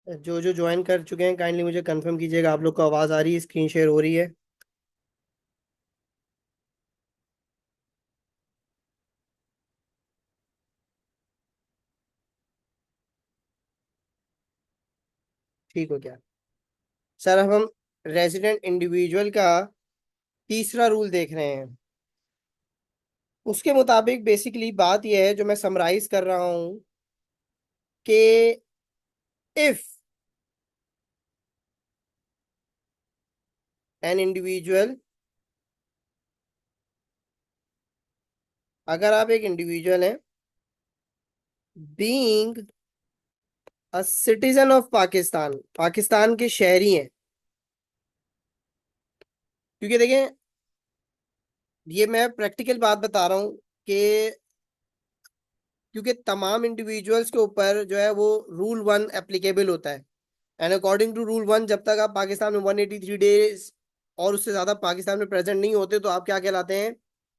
जो जो ज्वाइन कर चुके हैं काइंडली मुझे कंफर्म कीजिएगा। आप लोग को आवाज आ रही है, स्क्रीन शेयर हो रही है? ठीक हो क्या? सर, अब हम रेजिडेंट इंडिविजुअल का तीसरा रूल देख रहे हैं। उसके मुताबिक बेसिकली बात यह है, जो मैं समराइज कर रहा हूं, कि इफ एन इंडिविजुअल, अगर आप एक इंडिविजुअल हैं, being a citizen of Pakistan, Pakistan के शहरी हैं। क्योंकि देखें, ये मैं प्रैक्टिकल बात बता रहा हूं कि क्योंकि तमाम इंडिविजुअल्स के ऊपर जो है वो रूल 1 एप्लीकेबल होता है। एंड अकॉर्डिंग टू रूल 1, जब तक आप पाकिस्तान में 183 डेज और उससे ज्यादा पाकिस्तान में प्रेजेंट नहीं होते तो आप क्या कहलाते हैं?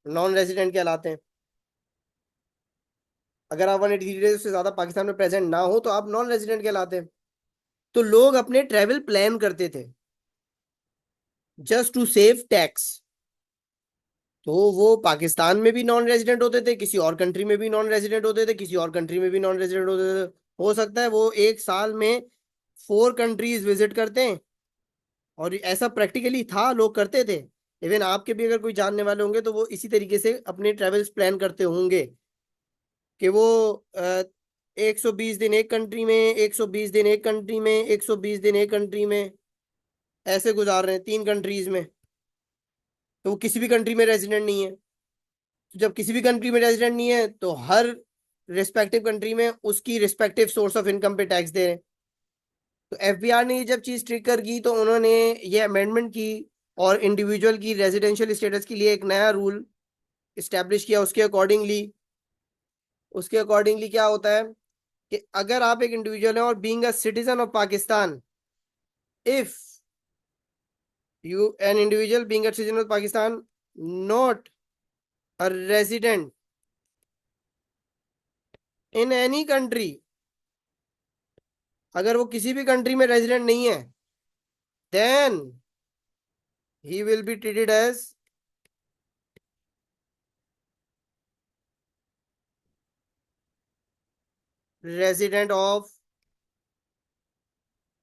नॉन रेजिडेंट कहलाते हैं। अगर आप 183 डेज से ज्यादा पाकिस्तान में प्रेजेंट ना हो तो आप नॉन रेजिडेंट कहलाते हैं। तो लोग अपने ट्रेवल प्लान करते थे जस्ट टू सेव टैक्स। तो वो पाकिस्तान में भी नॉन रेजिडेंट होते थे, किसी और कंट्री में भी नॉन रेजिडेंट होते थे, किसी और कंट्री में भी नॉन रेजिडेंट होते थे। हो सकता है वो एक साल में 4 कंट्रीज विजिट करते हैं। और ऐसा प्रैक्टिकली था, लोग करते थे। इवन आपके भी अगर कोई जानने वाले होंगे तो वो इसी तरीके से अपने ट्रेवल्स प्लान करते होंगे कि वो 120 दिन एक कंट्री में, 120 दिन एक कंट्री में, 120 दिन एक कंट्री में, ऐसे गुजार रहे हैं 3 कंट्रीज में। तो वो किसी भी कंट्री में रेजिडेंट नहीं है। तो जब किसी भी कंट्री में रेजिडेंट नहीं है तो हर रिस्पेक्टिव कंट्री में उसकी रिस्पेक्टिव सोर्स ऑफ इनकम पे टैक्स दे रहे हैं। तो एफबीआर ने ये जब चीज ट्रिगर की तो उन्होंने ये अमेंडमेंट की और इंडिविजुअल की रेजिडेंशियल स्टेटस के लिए एक नया रूल इस्टेब्लिश किया। उसके अकॉर्डिंगली क्या होता है कि अगर आप एक इंडिविजुअल हैं और being a citizen of Pakistan, if you an individual being a citizen of Pakistan, not a resident in any country, अगर वो किसी भी कंट्री में रेजिडेंट नहीं है, then he will be treated as resident of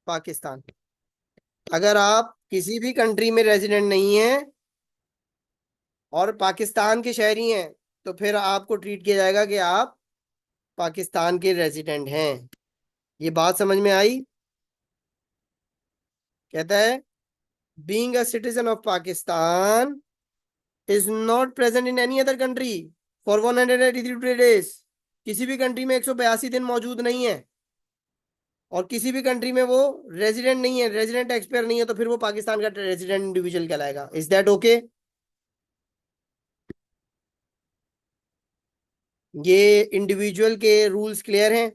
Pakistan. अगर आप किसी भी कंट्री में रेजिडेंट नहीं है और पाकिस्तान के शहरी हैं तो फिर आपको ट्रीट किया जाएगा कि आप पाकिस्तान के रेजिडेंट हैं। ये बात समझ में आई? कहता है, being a citizen of Pakistan is not present in any other country for 183 days. किसी भी कंट्री में 182 दिन मौजूद नहीं है और किसी भी कंट्री में वो रेजिडेंट नहीं है, रेजिडेंट एक्सपायर नहीं है, तो फिर वो पाकिस्तान का रेजिडेंट इंडिविजुअल कहलाएगा। Is that okay? ये इंडिविजुअल के रूल्स क्लियर हैं?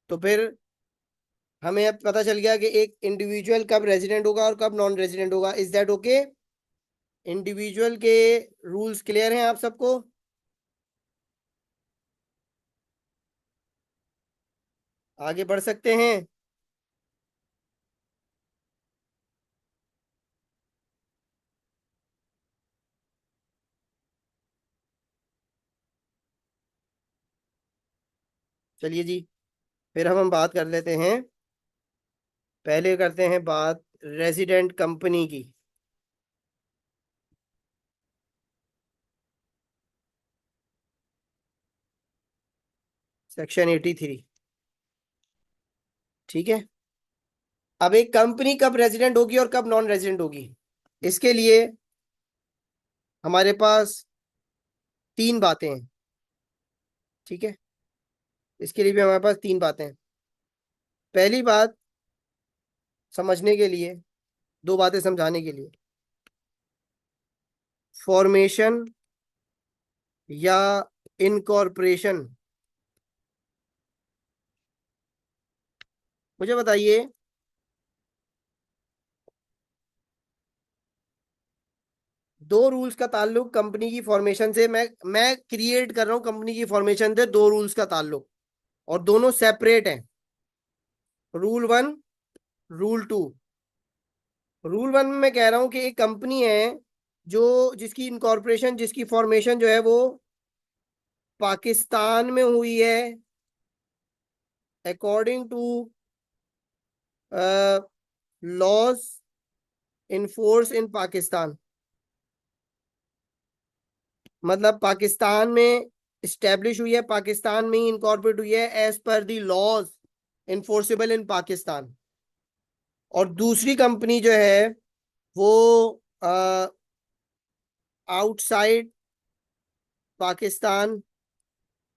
तो फिर हमें अब पता चल गया कि एक इंडिविजुअल कब रेजिडेंट होगा और कब नॉन रेजिडेंट होगा। Is that okay? इंडिविजुअल के रूल्स क्लियर हैं आप सबको? आगे बढ़ सकते हैं? चलिए जी, फिर हम बात कर लेते हैं। पहले करते हैं बात रेजिडेंट कंपनी की। सेक्शन 83। ठीक है। अब एक कंपनी कब रेजिडेंट होगी और कब नॉन रेजिडेंट होगी, इसके लिए हमारे पास 3 बातें हैं। ठीक है। इसके लिए भी हमारे पास 3 बातें हैं। पहली बात समझने के लिए, 2 बातें समझाने के लिए, फॉर्मेशन या इनकॉर्पोरेशन। मुझे बताइए, दो रूल्स का ताल्लुक कंपनी की फॉर्मेशन से, मैं क्रिएट कर रहा हूं कंपनी की फॉर्मेशन से 2 रूल्स का ताल्लुक, और दोनों सेपरेट हैं। Rule one, rule two. Rule one में मैं कह रहा हूं कि एक कंपनी है जो जिसकी इनकॉर्पोरेशन, जिसकी फॉर्मेशन जो है वो पाकिस्तान में हुई है, according to laws in force in Pakistan. मतलब पाकिस्तान में स्टैब्लिश हुई है, पाकिस्तान में ही इनकॉर्पोरेट हुई है as per the laws enforceable in Pakistan. और दूसरी कंपनी जो है वो आउटसाइड पाकिस्तान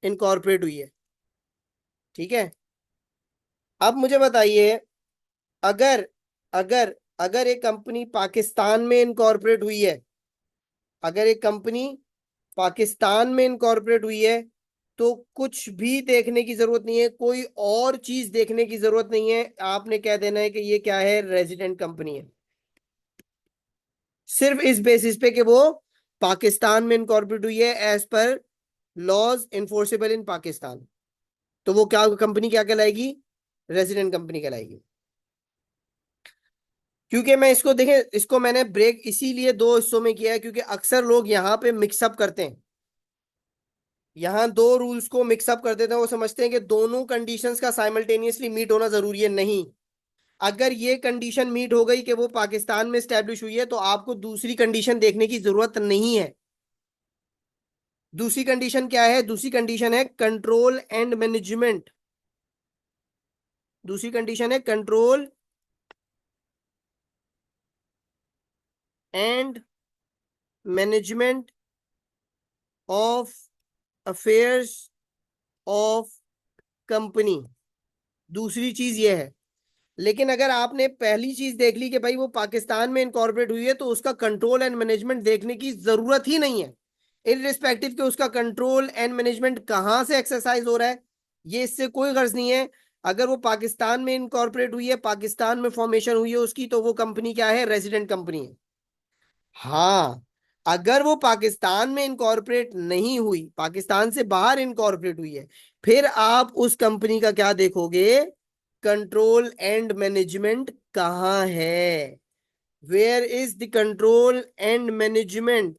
इनकॉर्पोरेट हुई है। ठीक है। अब मुझे बताइए, अगर अगर अगर एक कंपनी पाकिस्तान में इनकॉर्पोरेट हुई है, अगर एक कंपनी पाकिस्तान में इनकॉर्पोरेट हुई है, तो कुछ भी देखने की जरूरत नहीं है, कोई और चीज देखने की जरूरत नहीं है। आपने कह देना है कि ये क्या है, रेजिडेंट कंपनी है। सिर्फ इस बेसिस पे कि वो पाकिस्तान में इनकॉर्पोरेट हुई है एज पर लॉज इन्फोर्सेबल इन पाकिस्तान, तो वो क्या कंपनी क्या कहलाएगी, रेजिडेंट कंपनी कहलाएगी। क्योंकि मैं इसको देखें, इसको मैंने ब्रेक इसीलिए दो हिस्सों में किया है क्योंकि अक्सर लोग यहाँ पे मिक्सअप करते हैं, यहाँ दो रूल्स को मिक्सअप कर देते हैं। वो समझते हैं कि दोनों कंडीशंस का साइमल्टेनियसली मीट होना जरूरी है। नहीं, अगर ये कंडीशन मीट हो गई कि वो पाकिस्तान में स्टैब्लिश हुई है, तो आपको दूसरी कंडीशन देखने की जरूरत नहीं है। दूसरी कंडीशन क्या है, दूसरी कंडीशन है कंट्रोल एंड मैनेजमेंट। दूसरी कंडीशन है control and management of affairs of company. दूसरी चीज ये है। लेकिन अगर आपने पहली चीज देख ली कि भाई वो पाकिस्तान में इनकॉर्पोरेट हुई है, तो उसका कंट्रोल एंड मैनेजमेंट देखने की जरूरत ही नहीं है, इनरिस्पेक्टिव कि उसका कंट्रोल एंड मैनेजमेंट कहां से एक्सरसाइज हो रहा है, ये इससे कोई गर्ज नहीं है। अगर वो पाकिस्तान में इनकॉर्पोरेट हुई है, पाकिस्तान में फॉर्मेशन हुई है उसकी, तो वो कंपनी क्या है, रेजिडेंट कंपनी है। हाँ, अगर वो पाकिस्तान में इनकॉर्पोरेट नहीं हुई, पाकिस्तान से बाहर इनकॉर्पोरेट हुई है, फिर आप उस कंपनी का क्या देखोगे, कंट्रोल एंड मैनेजमेंट कहाँ है, where is the control and management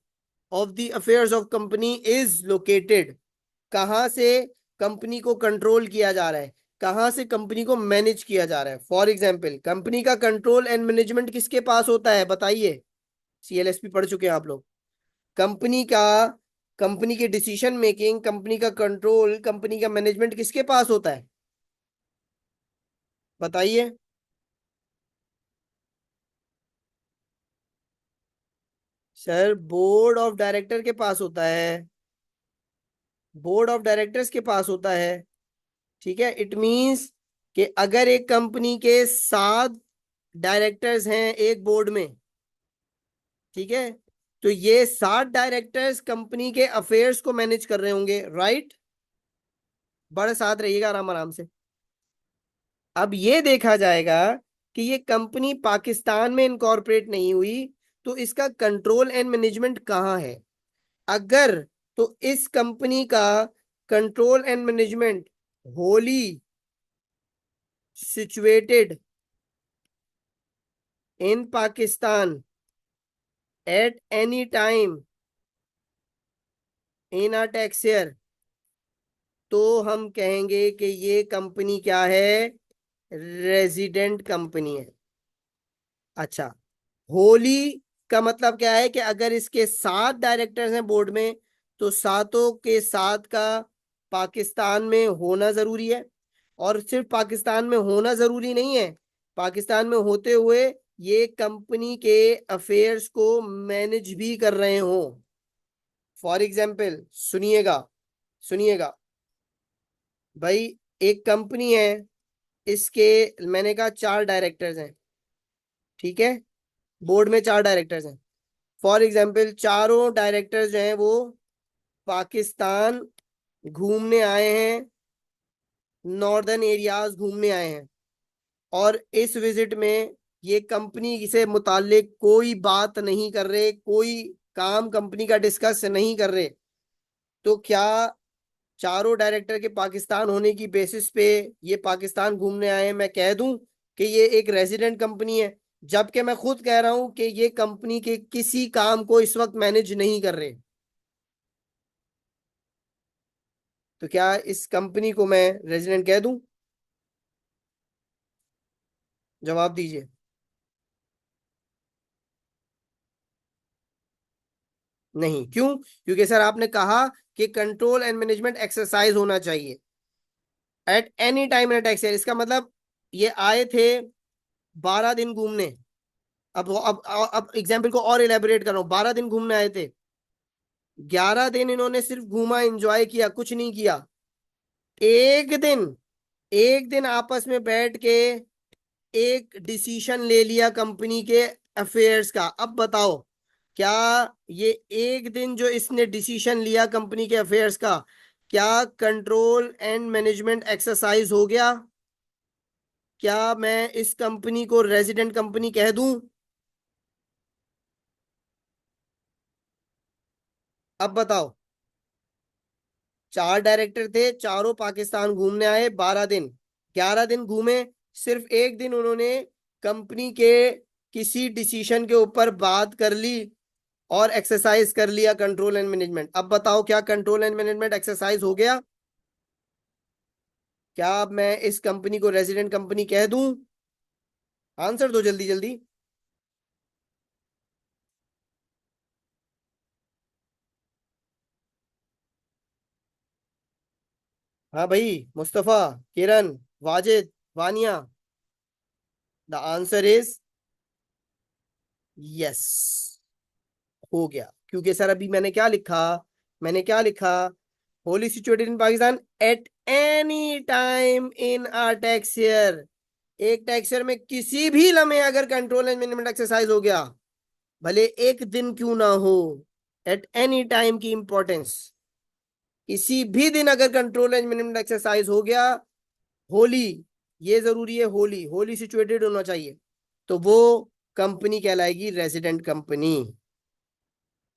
of the affairs of company is located. कहाँ से कंपनी को कंट्रोल किया जा रहा है, कहाँ से कंपनी को मैनेज किया जा रहा है। फॉर एग्जाम्पल, कंपनी का कंट्रोल एंड मैनेजमेंट किसके पास होता है, बताइए। सीएलएसपी पढ़ चुके हैं आप लोग। कंपनी का, कंपनी की डिसीजन मेकिंग, कंपनी का कंट्रोल, कंपनी का मैनेजमेंट किसके पास होता है, बताइए। सर, बोर्ड ऑफ डायरेक्टर के पास होता है, बोर्ड ऑफ डायरेक्टर्स के पास होता है। ठीक है, इट मींस कि अगर एक कंपनी के 7 डायरेक्टर्स हैं एक बोर्ड में, ठीक है, तो ये 7 डायरेक्टर्स कंपनी के अफेयर्स को मैनेज कर रहे होंगे, राइट। बड़े साथ रहिएगा, आराम आराम से। अब ये देखा जाएगा कि ये कंपनी पाकिस्तान में इनकॉर्पोरेट नहीं हुई, तो इसका कंट्रोल एंड मैनेजमेंट कहाँ है। अगर तो इस कंपनी का control and management Holi situated in Pakistan eight any time in a tax year, तो हम कहेंगे कि ये कंपनी क्या है, रेजिडेंट कंपनी है। अच्छा, होली का मतलब क्या है कि अगर इसके 7 डायरेक्टर्स हैं बोर्ड में, तो सातों के साथ का पाकिस्तान में होना जरूरी है। और सिर्फ पाकिस्तान में होना जरूरी नहीं है, पाकिस्तान में होते हुए ये कंपनी के अफेयर्स को मैनेज भी कर रहे हो। फॉर एग्जाम्पल, सुनिएगा, सुनिएगा भाई, एक कंपनी है, इसके मैंने कहा 4 डायरेक्टर्स हैं, ठीक है, बोर्ड में 4 डायरेक्टर्स हैं। फॉर एग्जाम्पल, चारों डायरेक्टर्स जो हैं वो पाकिस्तान घूमने आए हैं, नॉर्दर्न एरियाज घूमने आए हैं, और इस विजिट में ये कंपनी से मुतालिक कोई बात नहीं कर रहे, कोई काम कंपनी का डिस्कस नहीं कर रहे, तो क्या चारों डायरेक्टर के पाकिस्तान होने की बेसिस पे ये पाकिस्तान घूमने आए हैं, मैं कह दूं कि ये एक रेजिडेंट कंपनी है, जबकि मैं खुद कह रहा हूं कि ये कंपनी के किसी काम को इस वक्त मैनेज नहीं कर रहे, तो क्या इस कंपनी को मैं रेजिडेंट कह दूं? जवाब दीजिए। नहीं, क्यों? क्योंकि सर आपने कहा कि कंट्रोल एंड मैनेजमेंट एक्सरसाइज होना चाहिए eight any time in tax year. इसका मतलब ये आए थे 12 दिन घूमने। अब एग्जाम्पल को और इलेबोरेट कर रहा हूं, 12 दिन घूमने आए थे, 11 दिन इन्होंने सिर्फ घूमा, एंजॉय किया, कुछ नहीं किया। एक दिन, एक दिन आपस में बैठ के एक डिसीशन ले लिया कंपनी के अफेयर्स का। अब बताओ, क्या ये एक दिन जो इसने डिसीशन लिया कंपनी के अफेयर्स का, क्या कंट्रोल एंड मैनेजमेंट एक्सरसाइज हो गया? क्या मैं इस कंपनी को रेजिडेंट कंपनी कह दूं? अब बताओ, चार डायरेक्टर थे, चारों पाकिस्तान घूमने आए 12 दिन, 11 दिन घूमे, सिर्फ एक दिन उन्होंने कंपनी के किसी डिसीशन के ऊपर बात कर ली और एक्सरसाइज कर लिया कंट्रोल एंड मैनेजमेंट। अब बताओ, क्या कंट्रोल एंड मैनेजमेंट एक्सरसाइज हो गया? क्या अब मैं इस कंपनी को रेजिडेंट कंपनी कह दूं? आंसर दो जल्दी जल्दी। हाँ भाई, Mustafa, Kiran, Wajid, Vania, the answer is yes, हो गया। क्योंकि सर अभी मैंने क्या लिखा, मैंने क्या लिखा, Holi situated in Pakistan eight any time in a tax year. एक टैक्स ईयर में किसी भी लम्हे अगर कंट्रोल एंड मैनेजमेंट एक्सरसाइज हो गया, भले एक दिन क्यों ना हो, एट एनी टाइम की इंपॉर्टेंस, किसी भी दिन अगर कंट्रोल एंड मैनेजमेंट एक्सरसाइज हो गया, होली, ये जरूरी है, होली होली सिचुएटेड होना चाहिए, तो वो कंपनी कहलाएगी रेजिडेंट कंपनी।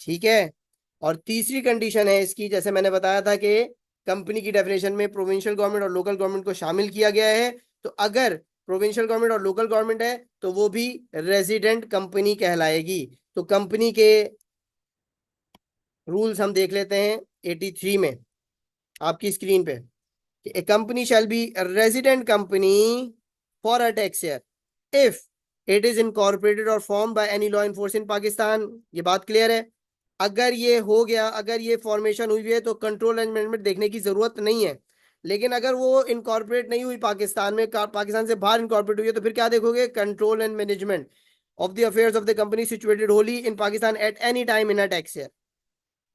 ठीक है। और तीसरी कंडीशन है इसकी, जैसे मैंने बताया था कि कंपनी की डेफिनेशन में प्रोविंशियल गवर्नमेंट और लोकल गवर्नमेंट को शामिल किया गया है, तो अगर प्रोविंशियल गवर्नमेंट और लोकल गवर्नमेंट है तो वो भी रेजिडेंट कंपनी कहलाएगी। तो कंपनी के रूल्स हम देख लेते हैं 83 में आपकी स्क्रीन पे, कि a company shall be resident company for a tax year if it is incorporated और form by any law in force in Pakistan. ये बात क्लियर है? अगर ये हो गया, अगर ये फॉर्मेशन हुई है तो कंट्रोल एंड मैनेजमेंट देखने की जरूरत नहीं है। लेकिन अगर वो इनकॉर्पोरेट नहीं हुई पाकिस्तान में, पाकिस्तान से बाहर इनकॉर्पोरेट हुई है, तो फिर क्या देखोगे? Control and management of the affairs of the company situated wholly in Pakistan eight any time in a tax year.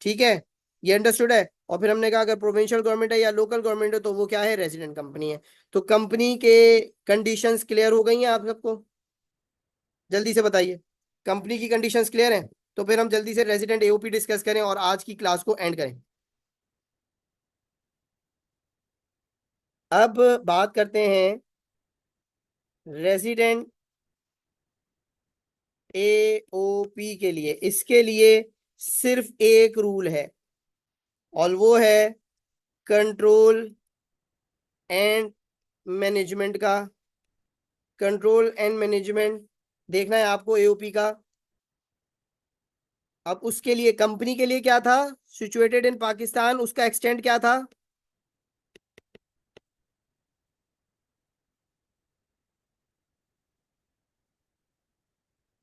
ठीक है, ये अंडरस्टूड है। और फिर हमने कहा अगर प्रोविंशियल गवर्नमेंट है या लोकल गवर्नमेंट है तो वो क्या है? रेजिडेंट कंपनी है। तो कंपनी के कंडीशंस क्लियर हो गई हैं आप सबको? जल्दी से बताइए, कंपनी की कंडीशंस क्लियर हैं? तो फिर हम जल्दी से रेजिडेंट एओपी डिस्कस करें और आज की क्लास को एंड करें। अब बात करते हैं रेजिडेंट एओपी के लिए। इसके लिए सिर्फ एक रूल है और वो है कंट्रोल एंड मैनेजमेंट का। कंट्रोल एंड मैनेजमेंट देखना है आपको एओपी का। अब उसके लिए, कंपनी के लिए क्या था? सिचुएटेड इन पाकिस्तान, उसका एक्सटेंट क्या था?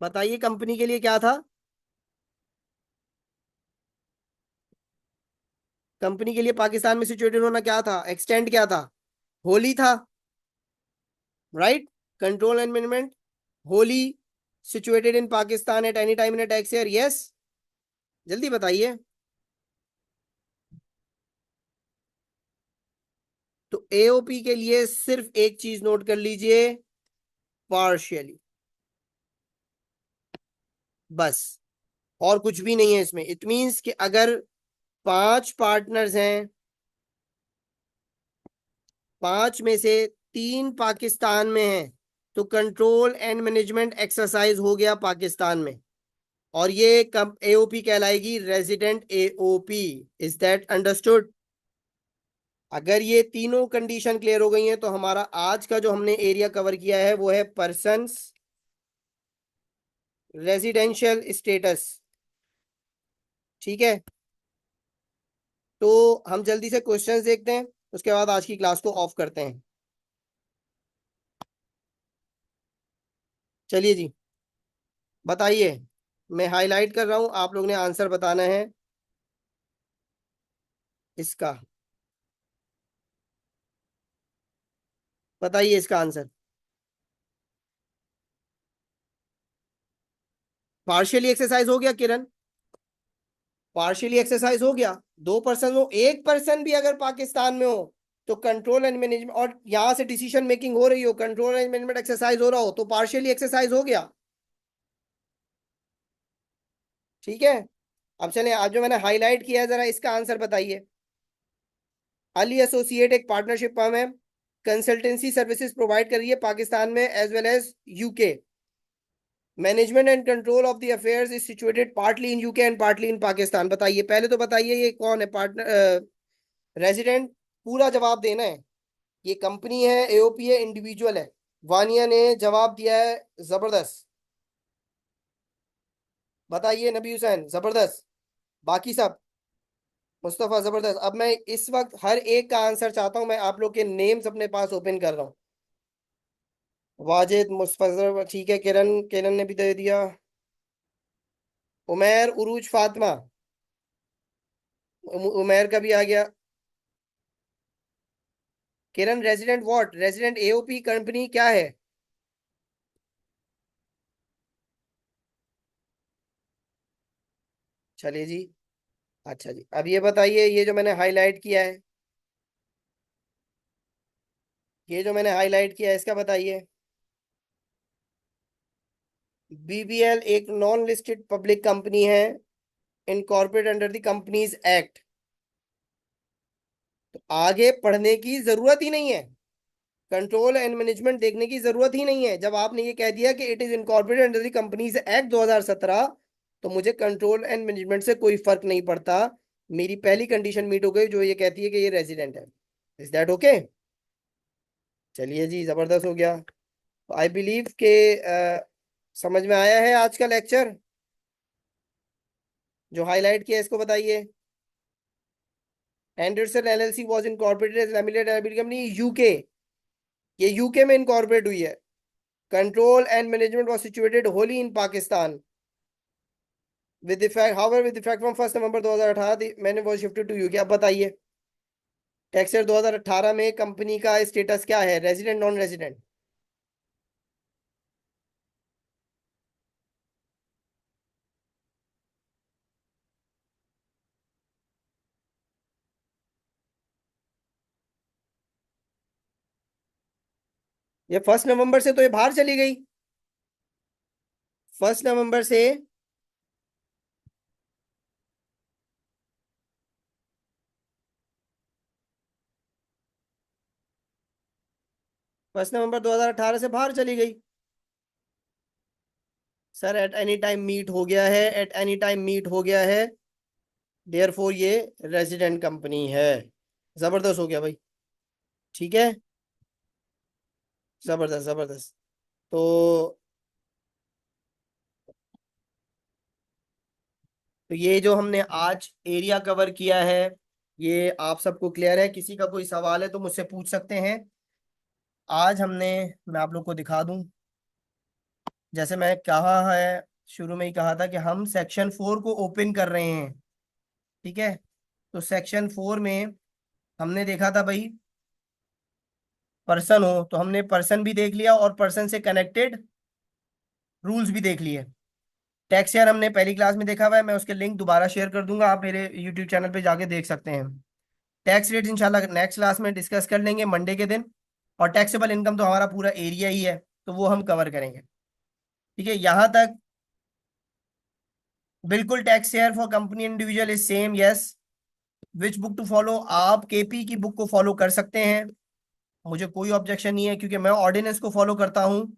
बताइए, कंपनी के लिए क्या था? कंपनी के लिए पाकिस्तान में सिचुएटेड होना क्या था? एक्सटेंट क्या था? होली था, right? Control and management Holi situated in Pakistan eight any time in tax year, yes? जल्दी बताइए। तो एओपी के लिए सिर्फ एक चीज नोट कर लीजिए, पार्शियली, बस, और कुछ भी नहीं है इसमें। इट मींस कि अगर 5 पार्टनर्स हैं, 5 में से 3 पाकिस्तान में हैं, तो कंट्रोल एंड मैनेजमेंट एक्सरसाइज हो गया पाकिस्तान में, और ये कब एओपी कहलाएगी? Resident AOP. Is that understood? अगर ये तीनों कंडीशन क्लियर हो गई हैं तो हमारा आज का जो हमने एरिया कवर किया है वो है पर्सन्स रेजिडेंशियल स्टेटस। ठीक है, तो हम जल्दी से क्वेश्चंस देखते हैं, उसके बाद आज की क्लास को ऑफ करते हैं। चलिए जी, बताइए। मैं हाईलाइट कर रहा हूं, आप लोग ने आंसर बताना है इसका। बताइए इसका आंसर। पार्शियली एक्सरसाइज हो गया किरण? पार्शियली एक्सरसाइज हो गया। 2% हो, 1% भी अगर पाकिस्तान में हो तो कंट्रोल एंड मैनेजमेंट, और यहां से डिसीजन मेकिंग हो रही हो, कंट्रोल एंड मैनेजमेंट एक्सरसाइज हो रहा हो, तो पार्शियली एक्सरसाइज हो गया। ठीक है, अब चलें, आज जो मैंने हाईलाइट किया है जरा इसका आंसर बताइए। अली एसोसिएट एक पार्टनरशिप फर्म है, कंसल्टेंसी सर्विसेज प्रोवाइड कर रही है पाकिस्तान में as well as UK. Management and control of the affairs is situated partly in UK and partly in Pakistan. बताइए, पहले तो बताइए ये कौन है पार्टनर, रेजिडेंट। पूरा जवाब देना है। ये कंपनी है, एओपी है, इंडिविजुअल है? वानिया ने जवाब दिया है जबरदस्त। बताइए नबी हुसैन जबरदस्त। बाकी सब? मुस्तफा जबरदस्त। अब मैं इस वक्त हर एक का आंसर चाहता हूं, मैं आप लोग के नेम्स अपने पास ओपन कर रहा हूँ। वाजिद मुस्तफा, ठीक है, किरण, किरण ने भी दे दिया। उमैर, उरूज, फातिमा। उमैर का भी आ गया। Kiran, resident what? Resident AOP company क्या है? चलिए जी। अच्छा जी, अब ये बताइए, ये जो मैंने हाईलाइट किया है, ये जो मैंने हाईलाइट किया है इसका बताइए। बीबीएल एक नॉन लिस्टेड पब्लिक कंपनी है, incorporate under the companies act. तो आगे पढ़ने की जरूरत ही नहीं है, कंट्रोल एंड मैनेजमेंट देखने की जरूरत ही नहीं है। जब आपने ये कह दिया कि it is incorporated under the companies act 2017, तो मुझे कंट्रोल एंड मैनेजमेंट से कोई फर्क नहीं पड़ता। मेरी पहली कंडीशन मीट हो गई जो ये कहती है कि ये रेजिडेंट है। Is that okay? चलिए जी, जबरदस्त हो गया। आई बिलीव के समझ में आया है आज का लेक्चर। जो हाईलाइट किया है इसको बताइए। Anderson LLC was incorporated as limited liability company UK. ये यूके में इनकॉर्पोरेट हुई है। Control and management was situated wholly in Pakistan with effect, however with effect from 1 November 2018 मैंने वो शिफ्टेड टू यूके। अब बताइए, टैक्स ईयर 2018 में कंपनी का स्टेटस क्या है, रेजिडेंट नॉन रेजिडेंट? ये 1 नवंबर से तो ये बाहर चली गई। 1 नवंबर से 1 नवंबर 2018 से बाहर चली गई। Sir at any time meet हो गया है, एट एनी टाइम मीट हो गया है, देयरफॉर ये रेजिडेंट कंपनी है। जबरदस्त हो गया भाई। ठीक है, जबरदस्त जबरदस्त। तो ये जो हमने आज एरिया कवर किया है, ये आप सबको क्लियर है? किसी का कोई सवाल है तो मुझसे पूछ सकते हैं। आज हमने, मैं आप लोग को दिखा दूं, जैसे मैं कहा है, शुरू में ही कहा था कि हम सेक्शन 4 को ओपन कर रहे हैं। ठीक है, तो सेक्शन 4 में हमने देखा था भाई, पर्सन हो, तो हमने पर्सन भी देख लिया और पर्सन से कनेक्टेड रूल्स भी देख लिए। टैक्स यार हमने पहली क्लास में देखा हुआ है, मैं उसके लिंक दोबारा शेयर कर दूंगा, आप मेरे यूट्यूब चैनल पे जाके देख सकते हैं। टैक्स रेट इंशाल्लाह नेक्स्ट क्लास में डिस्कस कर लेंगे मंडे के दिन। और टैक्सेबल इनकम तो हमारा पूरा एरिया ही है, तो वो हम कवर करेंगे। ठीक है, यहाँ तक बिल्कुल। Tax share for company individual is same, yes. Which book to follow? आप केपी की बुक को फॉलो कर सकते हैं, मुझे कोई ऑब्जेक्शन नहीं है, क्योंकि मैं ऑर्डिनेंस को फॉलो करता हूँ।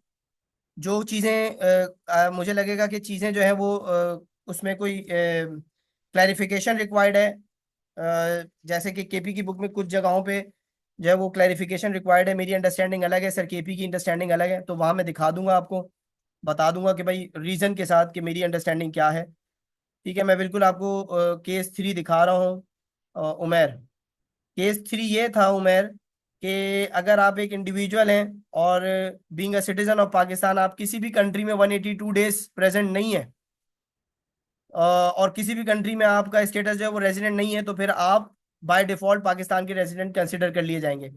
जो चीज़ें मुझे लगेगा कि चीज़ें जो है वो उसमें कोई क्लैरिफिकेशन रिक्वायर्ड है, जैसे कि केपी की बुक में कुछ जगहों पे जो है वो क्लैरिफिकेशन रिक्वायर्ड है, मेरी अंडरस्टैंडिंग अलग है सर, केपी की अंडरस्टैंडिंग अलग है, तो वहां मैं दिखा दूंगा आपको, बता दूंगा कि भाई रीजन के साथ कि मेरी अंडरस्टैंडिंग क्या है। ठीक है, मैं बिल्कुल आपको केस 3 दिखा रहा हूँ। उमेर, केस 3 ये था उमेर, कि अगर आप एक इंडिविजुअल हैं और being a citizen of Pakistan आप किसी भी कंट्री में 182 डेज प्रेजेंट नहीं है, और किसी भी कंट्री में आपका स्टेटस जो है वो रेजिडेंट नहीं है, तो फिर आप बाय डिफॉल्ट पाकिस्तान के रेजिडेंट कंसिडर कर लिए जाएंगे।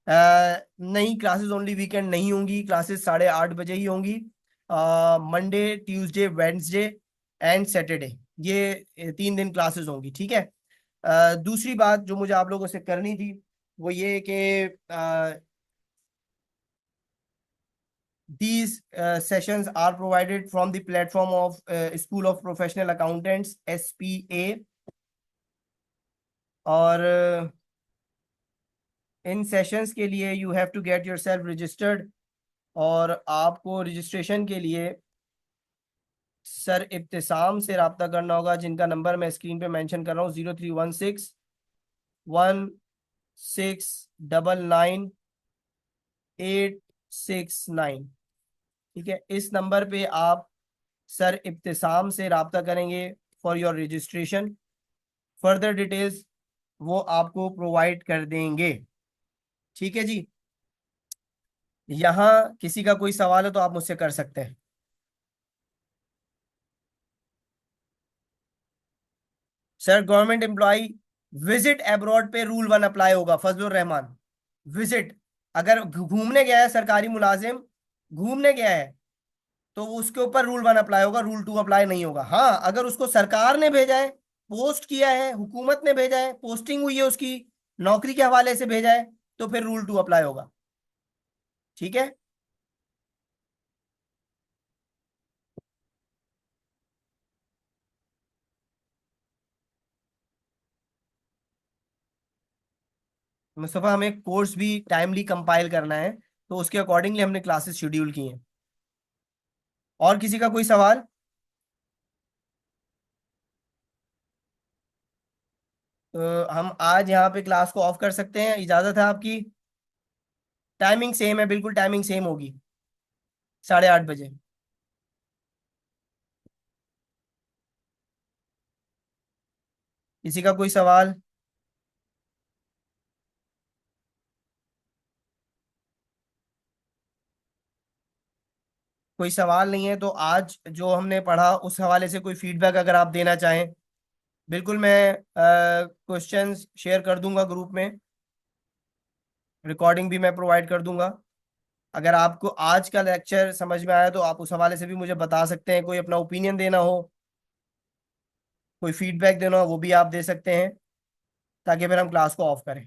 नहीं, क्लासेस ओनली वीकेंड नहीं होंगी, क्लासेस 8:30 बजे ही होंगी, Monday Tuesday Wednesday and Saturday, ये 3 दिन क्लासेस होंगी। ठीक है। दूसरी बात जो मुझे आप लोगों से करनी थी वो ये कि these sessions are provided from the platform of School of Professional Accountants SPA, और इन सेशंस के लिए you have to get yourself registered, और आपको रजिस्ट्रेशन के लिए सर इब्तिसाम से रब्ता करना होगा, जिनका नंबर मैं स्क्रीन पे मेंशन कर रहा हूँ, 0316 169 869। ठीक है, इस नंबर पे आप सर इब्तिसाम से रब्ता करेंगे for your registration. Further details वो आपको प्रोवाइड कर देंगे। ठीक है जी। यहाँ किसी का कोई सवाल है तो आप मुझसे कर सकते हैं। Sir government employ visit abroad पे रूल 1 अप्लाई होगा, फजलुर रहमान। विजिट, अगर घूमने गया है सरकारी मुलाजिम, घूमने गया है, तो उसके ऊपर रूल 1 अप्लाई होगा, रूल 2 अप्लाई नहीं होगा। हाँ, अगर उसको सरकार ने भेजा है, पोस्ट किया है, हुकूमत ने भेजा है, पोस्टिंग हुई है उसकी, नौकरी के हवाले से भेजा है, तो फिर रूल 2 अप्लाई होगा। ठीक है। मुस्तफ़ा, हमें कोर्स भी टाइमली कंपाइल करना है, तो उसके अकॉर्डिंगली हमने क्लासेस शेड्यूल की हैं। और किसी का कोई सवाल? तो हम आज यहाँ पे क्लास को ऑफ कर सकते हैं, इजाज़त है आपकी। टाइमिंग सेम है, बिल्कुल टाइमिंग सेम होगी, 8:30 बजे। किसी का कोई सवाल? कोई सवाल नहीं है तो आज जो हमने पढ़ा उस हवाले से कोई फीडबैक अगर आप देना चाहें, बिल्कुल मैं क्वेश्चंस शेयर कर दूंगा ग्रुप में, रिकॉर्डिंग भी मैं प्रोवाइड कर दूंगा। अगर आपको आज का लेक्चर समझ में आया तो आप उस हवाले से भी मुझे बता सकते हैं, कोई अपना ओपिनियन देना हो, कोई फीडबैक देना हो, वो भी आप दे सकते हैं, ताकि फिर हम क्लास को ऑफ करें।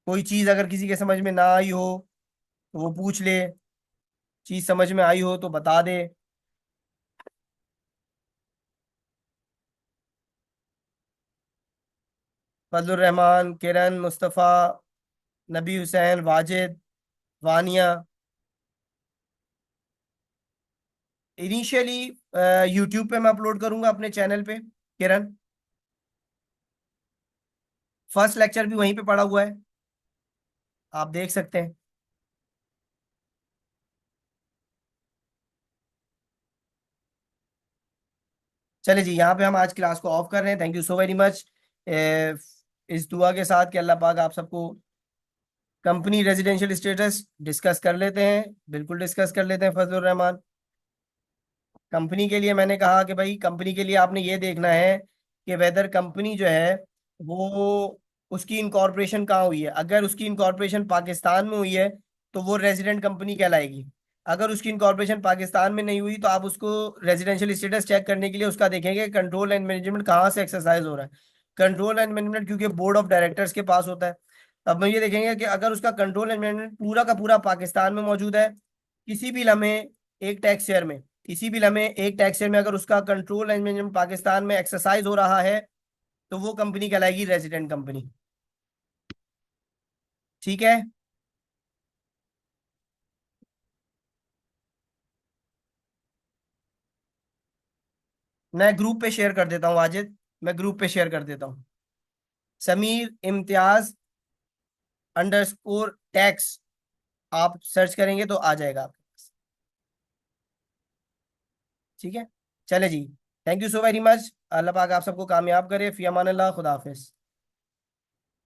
कोई चीज़ अगर किसी के समझ में ना आई हो तो वो पूछ ले, चीज़ समझ में आई हो तो बता दे। फजलुर रहमान, किरण, मुस्तफ़ा, नबी हुसैन, वाजिद, वानिया। इनिशियली यूट्यूब पे मैं अपलोड करूंगा अपने चैनल पे, किरण। फर्स्ट लेक्चर भी वहीं पे पड़ा हुआ है, आप देख सकते हैं। चले जी, यहाँ पे हम आज क्लास को ऑफ कर रहे हैं। Thank you so very much. इस दुआ के साथ कि अल्लाह पाक आप सबको, कंपनी रेजिडेंशियल स्टेटस डिस्कस कर लेते हैं, बिल्कुल डिस्कस कर लेते हैं फजलुर रहमान। कंपनी के लिए मैंने कहा कि भाई कंपनी के लिए आपने ये देखना है कि वेदर कंपनी जो है वो, उसकी इनकॉर्पोरेशन कहाँ हुई है। अगर उसकी इनकॉर्पोरेशन पाकिस्तान में हुई है तो वो रेजिडेंट कंपनी कहलाएगी। अगर उसकी इनकॉर्पोरेशन पाकिस्तान में नहीं हुई तो आप उसको रेजिडेंशियल स्टेटस चेक करने के लिए उसका देखेंगे कंट्रोल एंड मैनेजमेंट कहाँ से एक्सरसाइज हो रहा है। कंट्रोल एंड मैनेजमेंट क्योंकि बोर्ड ऑफ डायरेक्टर्स के पास होता है। अब हम ये देखेंगे कि अगर उसका कंट्रोल एंड मैनेजमेंट पूरा का पूरा पाकिस्तान में मौजूद है, किसी भी लम्हे एक टैक्स ईयर में, किसी भी लम्हे एक टैक्स ईयर में अगर उसका कंट्रोल एंड मैनेजमेंट पाकिस्तान में एक्सरसाइज हो रहा है, तो वो कंपनी कहलाएगी रेजिडेंट कंपनी। ठीक है। मैं ग्रुप पे शेयर कर देता हूँ वाजिद, मैं ग्रुप पे शेयर कर देता हूँ। समीर इम्तियाज अंडरस्कोर टैक्स, आप सर्च करेंगे तो आ जाएगा आपके पास। ठीक है, चले जी। Thank you so very much. Allah पाक आप सबको कामयाब करे। फी अमान अल्लाह, खुदा हाफिज।